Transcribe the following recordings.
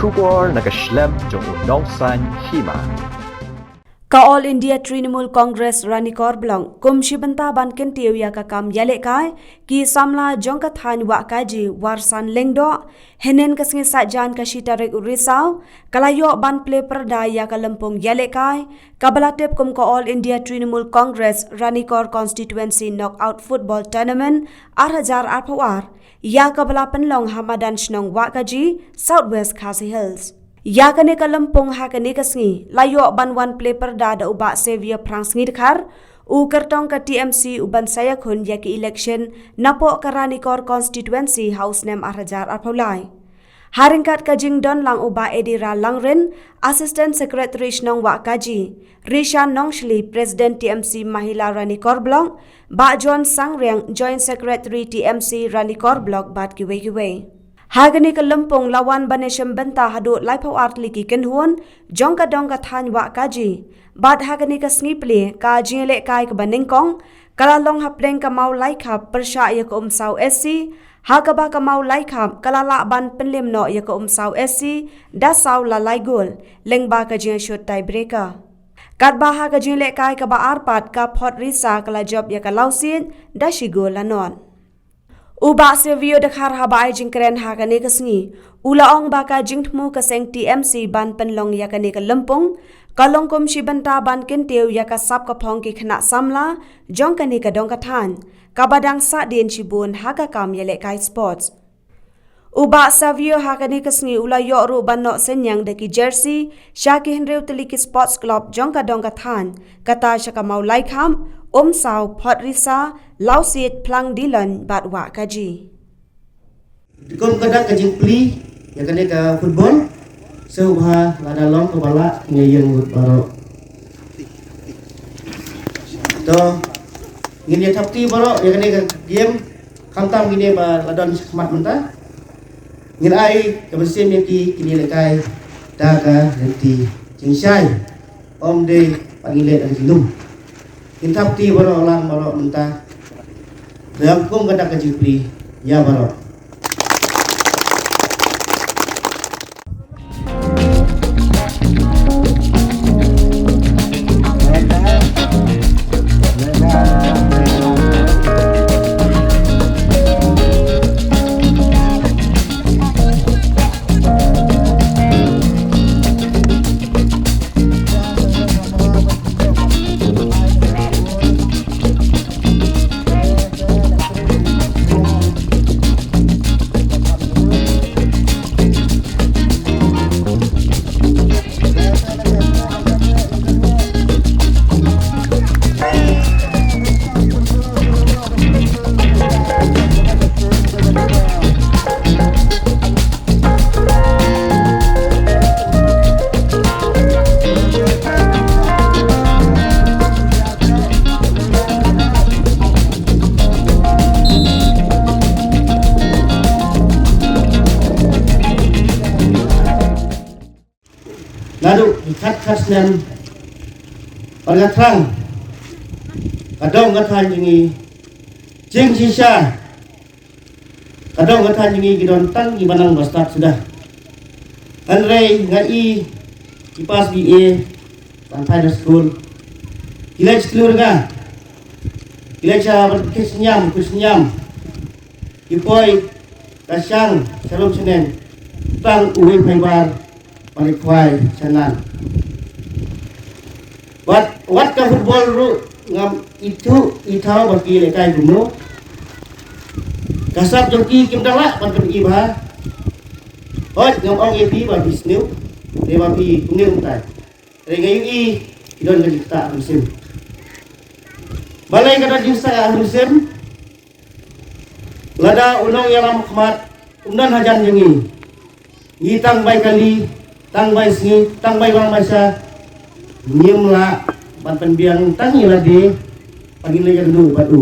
Shubor nakaslem jong unongsan hima. Ka All India Trinamool Congress Rani Korblong kum shibanta ban kentiu ya ka kam yale kai ki samla jong ka than wa kaji warsan lengdo henen ka singi sajan ka shitarek urisau kalayo ban play perda ya ka lempung yale kai kabalatep kum ka All India Trinamool Congress Rani Kor Constituency Knockout Football Tournament 2000 arpawar ya ka balapan long Hamadan Shnong wa kaji Southwest Khasi Hills. Ya kane ka lempung ha kane ka sngi layo ban wan play perda da uba Xavier Prang sngi dekhar u kertong ka TMC uban saya khun ya ki election napo ka Rani Kor Constituency House Name 2000 arpaulai haringkat ka jingdon lang uba Edira Langren Assistant Secretary Shnong wa kaji Rishan Nongshli President TMC Mahila Rani Kor Blok ba John Sangreng Joint Secretary TMC Rani Kor Blok bat kiwe Hagani ka lempung lawan banesem benta hadu laipau artli ki kenhuan jong ka dong ka than wa kaji bad hagani ka snipli ka jingele kai ka banengkong kala long hapleng ka mau laikhap persha ya ka umsau SC hakaba ka mau laikhap kala la ban penlim no ya ka umsau SC da sau la laigul lengba ka jing shot tiebreaker kat ba ha ka jingele kai ka ba arpat ka phot risa kala job ya ka lausin da shigol lanon Uba Xavier dekhar habai jingkren ha kane kasngi ulaong baka jingthmu ka seng TMC ban penlong ya kane ka lempung kalong kom shibanta ban kentiu ya ka sap ka phong ki khna samla jong kane ka dong ka than kabadang sa din shibun ha ka kam yele kai sports Uba Xavier ha kane kasngi ulayo ru ban no senyang de ki jersey shaki henreu teli ki sports club jong ka dong ka than kata shaka mau laikham Sao Phot Risa Lausit Plang Dilan Batwa Kaji. Kom kada ka jingpli ya kane ka football seubha lada long ko bala ngeyeng baro. To ngini thapti baro ya kane ka game khamtam ngine ba ladon khmat menta. Ngin ai ka besim ki kini lekai da ka renti jingshai om de pangile ang silum. Intap ti baro lang baro menta dalam kum kada ka jipli ya baro Lalu kat nem pergatrang kadong gathan jingi jing sisa kadong gathan jingi gidon tang gimanang bastat sudah Andre ngai kipas BA sampai di school kilaj keluarga kilaj kusnyam ipoi kasyang shalom senen tang uwi paibar panikwai sanan wat ka football ru ngam itu itau bagi lekai gumo kasap joki kimdala pan iba hot ngam ong epi ba bisniu dewa pi kuniu tai rengai i idon gajita musim balai kada jinsa musim lada unong yalam khmat umdan hajan yengi ngitang bai kali tang bai sngi tang bai wang masa nyimla ban penbiang tangi lagi pagi lagi dulu batu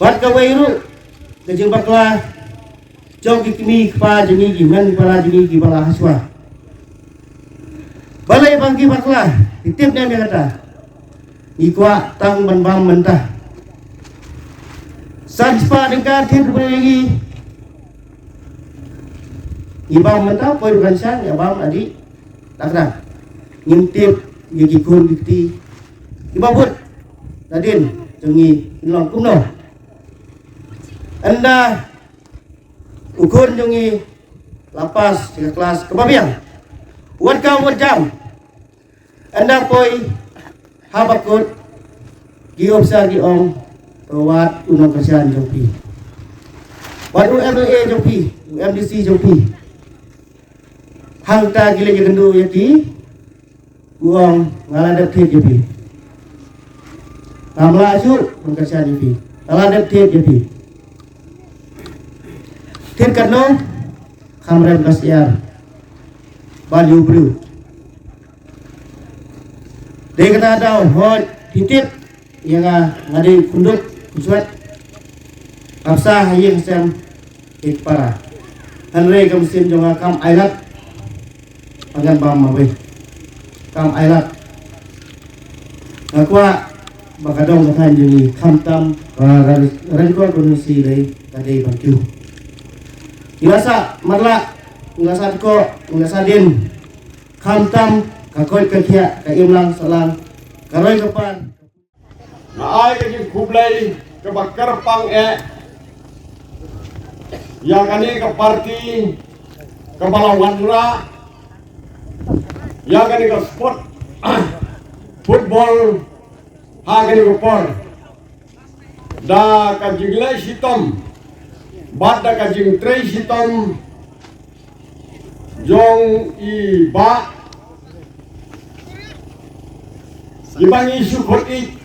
bat ka wairu kejeng bakla jong kikmi pa jengi gimen para jengi gibala haswa balai bangki bakla titip dia kata ikwa tang ban bam mentah sanspa dengkar tin lagi ibam mentah poin kansan ibam adi lakra ngintip gigi kun giti ibam pun nadin jungi inlong kumno anda ukun jungi lapas tiga kelas kebabiang wan jam anda poi habakut gi obsa gi ong wat unong kasihan jopi wat UMA jopi UMDC jopi hang ta gile gendu yati uang ngaladap tiap jopi namla asur unong kasihan jopi ngaladap tiap jopi tin karno kamran kasyar balyu bru de kata ada hot titip yang ngadi kunduk kusuat kapsa hayeng sem ikpara hanre kamsin jonga kam ailat pangan bam mabe kam ailat akwa bakadong kathan juni khamtam ranko konusi dei tadi bangku Ilasa marla ngasa ko ngasa din khamtam kakoy kakia ka imlang salang karoy kapan na ai ke kublai ke bakar pang yang kani ke parti ke balawan ra yang kani ke sport football ha kani ke por da ka jingle sitom bad da ka jing tre sitom jong i ba ibang isu khoti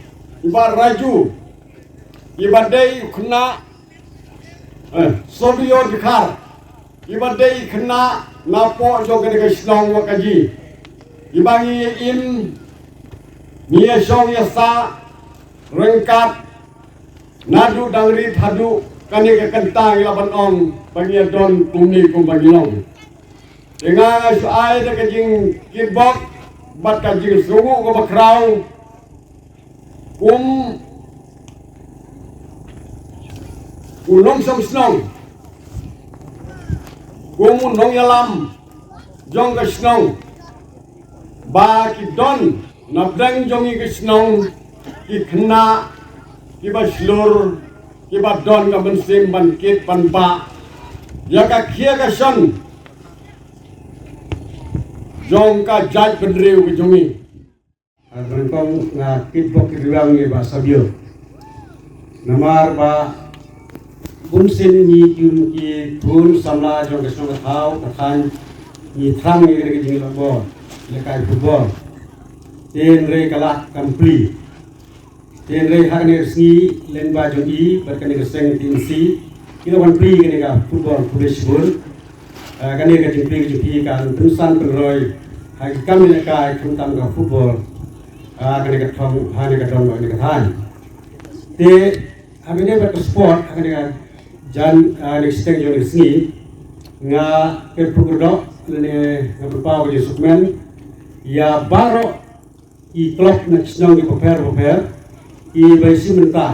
iba raju iba dei kena sobio dikhar iba dei kena napo jogen ke snong wakaji ibang in nia song yasa rengkat nadu dangri thadu kani ke kentang laban ong bagi don kumi kum bagi long dengan su ai de ke jing kickbox bat ka jing sungu ko bakrau unong som snong unong yalam jong ka snong ba ki don nabdang jongi ka snong ki khna ki ba slur ki ba don ka bensim ban kit ban ba ya ka khia ka son jong ka jaj benriu ki jongi Rengkong na kitbok kiruang ni ba sabio namar ba bunsin ni jun ki thun samla jong kesong thau kathan ni thrang ni ke jing labo lekai football ten re kala kampli ten re hak ni sni len ba jong i berkani ke seng tin si kilo wan pli ke ga football pulis bun kani ke jing pli ke pi kan tunsan peroi hai kam ni lekai tuntam ga football kani ka thong hani ka dong ni ka than te amine ba sport kani ka jan next thing yo sni nga ke pugro ne nga pa ko sukmen ya baro I klub na snong di paper I bai simenta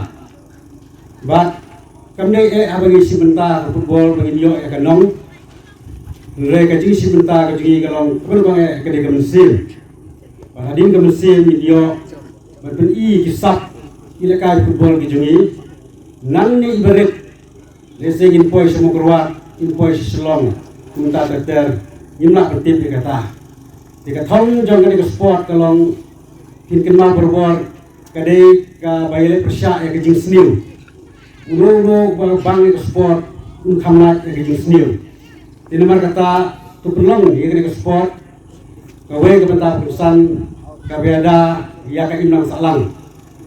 ba kamne abang simenta football bagi yo ya kanong re ka jing simenta ka jing kalong kun ko ka de kamsil Hading ke mesin video berpen I kisah ila kai football ki jungi nan ni ibarat leseng in poi semua keluar in poi selong minta dokter nyimnak bertip di kata thong jong ke sport kalong kin kenma berbor kadai ka bayale persya ya ke jing sniu uno bang ke sport un khamlat ya ke jing sniu di nomor kata tu pelong ya ke sport kawe ke benda perusahaan kabiada ya ka imlang salang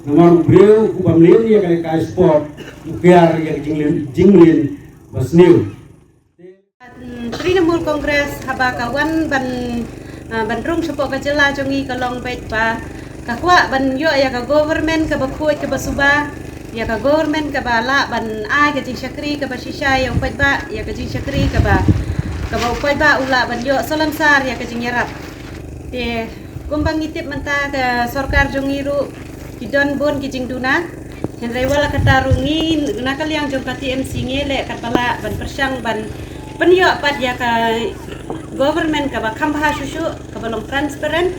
nomor beliau upamlin ya ka sport biar ya jinglin basniu Trinamool Congress haba kawan ban rung sepok ka jela jongi kalong bait pa kakwa ban yo ya ka government ka bakhuy ka basuba ya ka government ka bala ban ai ka jing syakri ka basisya ya upait ba ya ka jing syakri ka ba upait ba ula ban yo salamsar ya ka jing yarap te kumbang itip menta ke sorkar jongiru kidon bon kijing duna henry wala katarungi nakal yang jong kati MC ngele katala ban persyang ban penyo pat ya ka government ka ba kambha susu ka balong transparent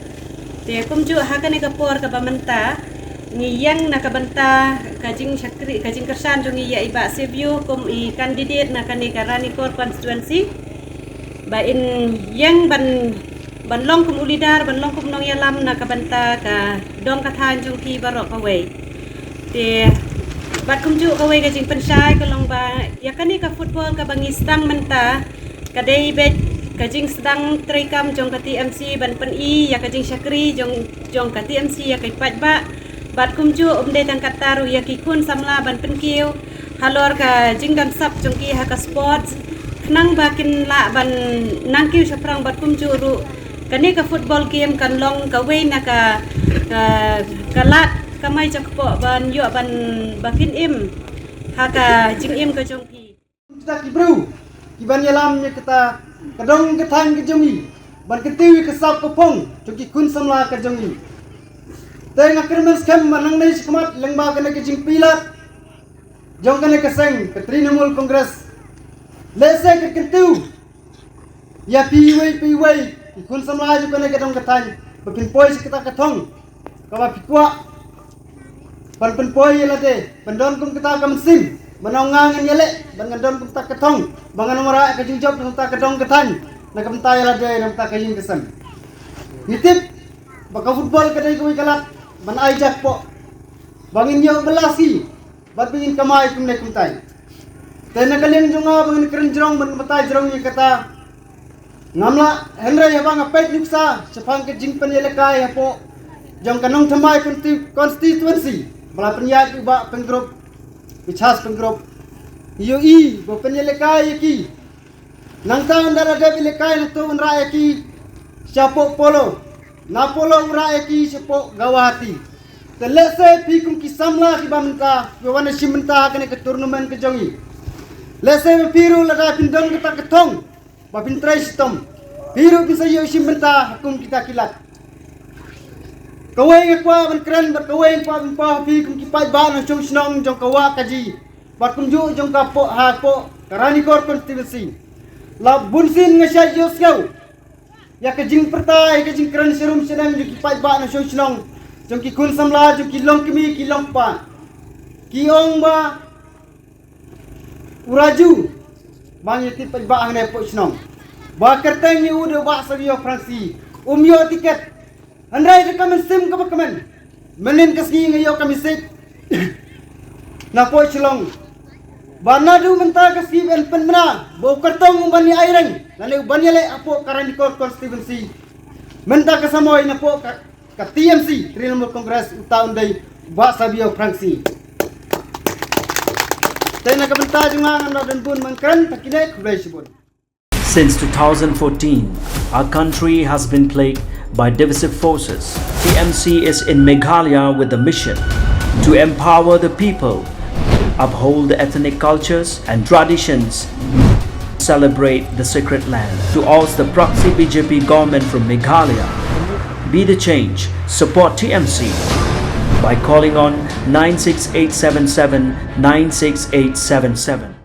te kumju hakane ka por ka ba menta ngiyang nakabanta kajing syakri kajing kersan jong iya iba seview kum i candidate na kani ka Ranikor constituency ba in yang ban long kum ulidar ban long kum nong yalam nakabanta ka dong kathan jong ki barok away te bat kumju away kajing pensai ka long ba ya kani ka football ka bangi stang menta kadai bet kajing sedang trikam jong ka TMC ban pen i ya kajing syakri jong ka TMC ya kai pat ba bat kumju umde tangkat taru ya ki kun samla ban penkiu halor ka jingdan sap jongki ha ka sports knang bakin la ban nangkiu saprang bat kumju ru kani ka football game kan long ka we na ka lat kamai jakpo ban yo ban bakin im ha ka jing im ka jongki kita kibru kiban yalam nya kita kadong ketang ke jongi ban ketiwi ke sap kopong jongki kun samla ka jongi tengah kermen skam manang nai sekemat lengba kena kecing pilat jong kena keseng ke Trinamool Congress lese ke kentu ya piwai ikun samla ju kena kedong ketang bepin poi kita ketong kawa pikwa pan pen poi lade bandon kum kita kamsim manongang yele ban ngandon kum ta ketong bangan nomora ke job kum ta kedong ketang na kum ta lade nam ta kajing kesem nitip baka football kedai kuwi kalat ban ajak po bangin yo belasi bat bingin kamai kumne kumtai tena kalian junga bangin keren jerong ban matai jerong ni kata ngamla henry ya bang apet nuksa sepang ke jingpen yelekai hapo jong kanong thamai constituency bala penyat ba penggrup bichas penggrup yo i bo penyelekai ki nang ta ndara de yelekai to unra ki siapo polo Napolo ura eki sepo gawati. Telese pikum ki samla ki bamenta, bewana simenta kene ke turnamen ke jongi. Lese piru lada pindon kita ketong, babin trestom. Piru bisa yo simenta hukum kita kilat. Kawai kwa ban keren ber kawai kwa ban pa pikum ki pai ba no chung snong jong kawa kaji. Bat kumju jong kapo ha po Ranikor constituency. La bunsin ngasai yo skau. Ya kejing pertai kejing keren serum sedang juki pai ba na shong shnong jong ki kun samla juki long kimi ki long pa ki ong ba uraju bang yati pai ba hne po shnong ba kerteng ni udo ba sabiyo fransi yo tiket andrai de kamen sim ka kamen menen kasgi ngayo kami sit na po shlong Banadu menta kasih ben penmena bau kertong umbani aireng lalu banyale apo Ranikor constituency menta kasamoy na po ka TMC Trinamool Congress utaon day ba sabiyo Franksi tay nakabenta junga ngano den bun mangkran takine kubay. Since 2014, our country has been plagued by divisive forces. TMC is in Meghalaya with a mission to empower the people, uphold the ethnic cultures and traditions, celebrate the sacred land. To oust the proxy BJP government from Meghalaya, be the change, support TMC by calling on 96877 96877.